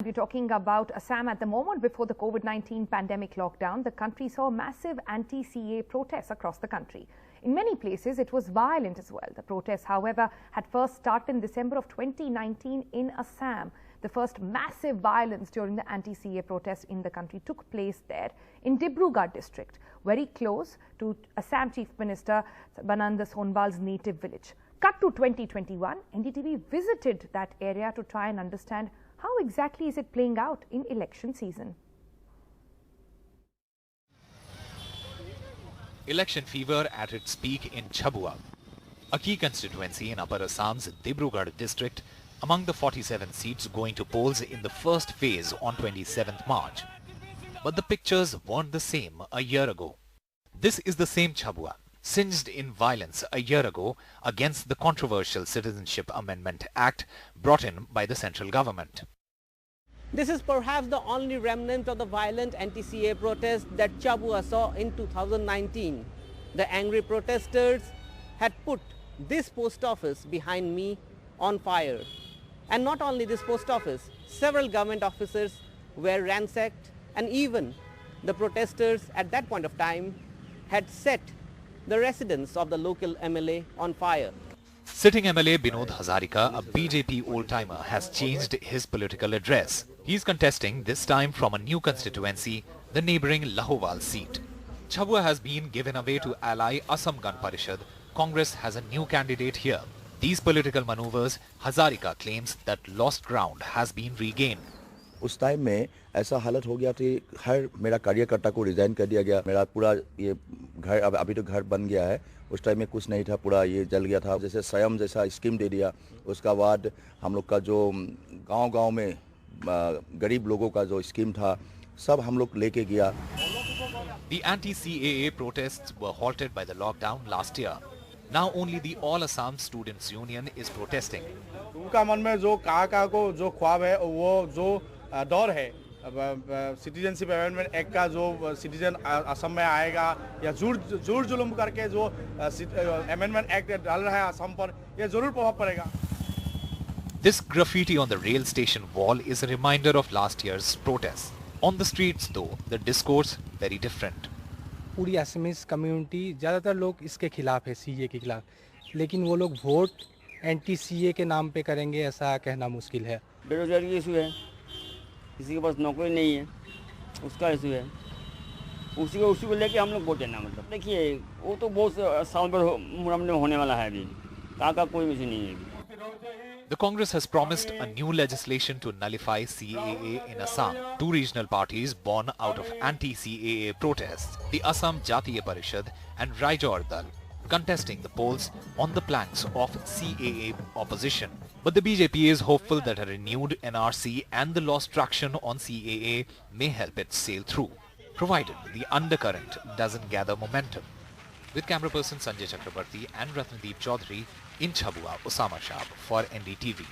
We're talking about Assam at the moment. Before the COVID-19 pandemic lockdown, the country saw massive anti-CAA protests across the country. In many places, it was violent as well. The protests, however, had first started in December of 2019 in Assam. The first massive violence during the anti-CAA protests in the country took place there in Dibrugarh district, very close to Assam Chief Minister Bananda Sonbal's native village. Cut to 2021, NDTV visited that area to try and understand how exactly is it playing out in election season. Election fever at its peak in Chabua, a key constituency in Upper Assam's Dibrugarh district, among the 47 seats going to polls in the first phase on 27th March. But the pictures weren't the same a year ago. This is the same Chabua, singed in violence a year ago against the controversial Citizenship Amendment Act brought in by the central government. This is perhaps the only remnant of the violent anti-CAA protest that Chabua saw in 2019. The angry protesters had put this post office behind me on fire. And not only this post office, several government offices were ransacked, and even the protesters at that point of time had set the residence of the local MLA on fire. Sitting MLA Binod Hazarika, a BJP old-timer, has changed his political address. He is contesting this time from a new constituency, the neighbouring Lahowal seat. Chabua has been given away to ally Assam Gan Parishad. Congress has a new candidate here. These political maneuvers, Hazarika claims that lost ground has been regained. उस time में ऐसा हालत हो गया कि हर मेरा कार्यकर्ता को रिजाइन कर दिया गया. मेरा पूरा ये घर अभी तो घर बन गया है. उस टाइम में कुछ नहीं था, पूरा ये जल गया था. जैसे स्वयं जैसा स्कीम दे दिया. उसका बाद हम लोग का जो गांव-गांव में गरीब लोगों का जो स्कीम था सब हम लोग लेके गया. The anti-CAA protests were halted by the lockdown last year. Now only the All Assam Students Union is protesting. उनका मन में जो काका को जो ख्वाब है वो जो दौर है सिटीजनशिप अमेंडमेंट एक्ट का जो सिटीजन असम में आएगा या जुड़ जुलूम करके जो अमेंडमेंट एक्ट डाल रहा है असम पर ये जरूर प्रभाव पड़ेगा. This graffiti on the rail station wall is a reminder of last year's protests. On the streets though, the discourse very different. पूरी असमीज कम्युनिटी ज़्यादातर लोग इसके खिलाफ है, सीए के खिलाफ, लेकिन वो लोग वोट एंटी सीए के नाम पे करेंगे ऐसा कहना मुश्किल है. बेरोजगारी इशू है, किसी के पास नौकरी नहीं है, उसका इशू है. उसी को लेके हम लोग वोट देना, मतलब देखिए वो तो बहुत साल भर मुरम्मत होने वाला है. अभी का कोई इशू नहीं है. The Congress has promised a new legislation to nullify CAA in Assam. Two regional parties born out of anti-CAA protests, the Assam Jatiya Parishad and Raijor Dal, contesting the polls on the planks of CAA opposition. But the BJP is hopeful that a renewed NRC and the lost traction on CAA may help it sail through, provided the undercurrent doesn't gather momentum. With camera person Sanjay Chakrabarti and Ratnadeep Chaudhary in Chabua, Osama Shah for NDTV.